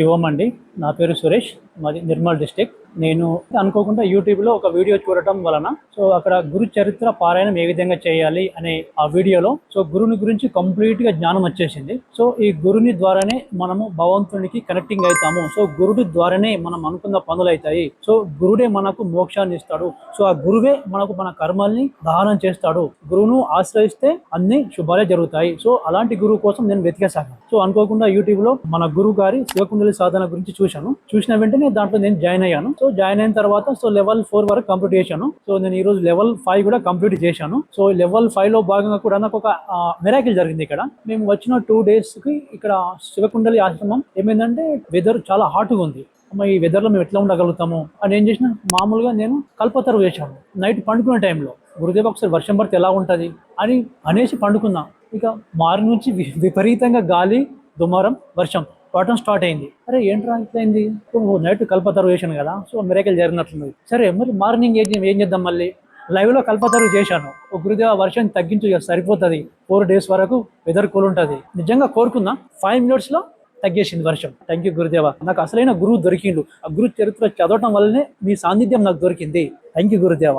ఓం అండి. నా పేరు సురేష్. మాది నిర్మల్ డిస్ట్రిక్ట్. నేను అనుకోకుండా యూట్యూబ్లో ఒక వీడియో చూడటం వలన అక్కడ గురు చరిత్ర పారాయణం ఏ విధంగా చేయాలి అనే ఆ వీడియోలో గురుని గురించి కంప్లీట్గా జ్ఞానం వచ్చేసింది. ఈ గురుని ద్వారానే మనము భగవంతునికి కనెక్టింగ్ అవుతాము. గురుడి ద్వారానే మనం అనుకున్న పనులు అవుతాయి. గురుడే మనకు మోక్షాన్ని ఇస్తాడు. ఆ గురువే మనకు మన కర్మల్ని దహనం చేస్తాడు. గురువును ఆశ్రయిస్తే అన్ని శుభాలే జరుగుతాయి. అలాంటి గురువు కోసం నేను వెతికేసాను. అనుకోకుండా యూట్యూబ్లో మన గురువు గారి శివకుండలి సాధన గురించి చూసిన వెంటనే దాంట్లో నేను జాయిన్ అయ్యాను. జాయిన్ అయిన తర్వాత లెవెల్ 4 వరకు కంప్లీట్ చేశాను. నేను ఈ రోజు లెవెల్ 5 కూడా కంప్లీట్ చేశాను. లెవెల్ 5 లో భాగంగా కూడా నాకు ఒక మిరాకిల్ జరిగింది. ఇక్కడ మేము వచ్చిన 2 days కి ఇక్కడ శివకుండలి ఆశ్రమం ఏమైందంటే వెదర్ చాలా హాట్ గా ఉంది. ఈ వెదర్ లో మేము ఎట్లా ఉండగలుగుతాము అని ఏం చేసిన, మామూలుగా నేను కల్పతరు వేశాను నైట్ పండుకునే టైంలో. గురుదేవ్ ఒకసారి వర్షం పడితే ఎలా ఉంటది అని అనేసి పండుకున్నా. ఇక మార్నింగ్ నుంచి విపరీతంగా గాలి, దుమారం, వర్షం పడటం స్టార్ట్ అయింది. అరే ఏంట్రా ఇట్లయింది, నైట్ కల్పతరు వేసాను కదా, మిరాకిల్ జరిగినట్లుంది. సరే మరి మార్నింగ్ ఏం చేద్దాం, మళ్ళీ లైవ్ లో కల్పతరు చేశాను. గురుదేవ వర్షం తగ్గించు, సరిపోతుంది, 4 days వరకు వెదర్ కూల్ ఉంటుంది. నిజంగా కోరుకున్నా, 5 minutes లో తగ్గేసింది వర్షం. థ్యాంక్ యూ గురుదేవ. నాకు అసలైన గురువు దొరికిండు. ఆ గురు చరిత్ర చదవటం వల్లనే మీ సాన్నిధ్యం నాకు దొరికింది. థ్యాంక్ యూ గురుదేవ.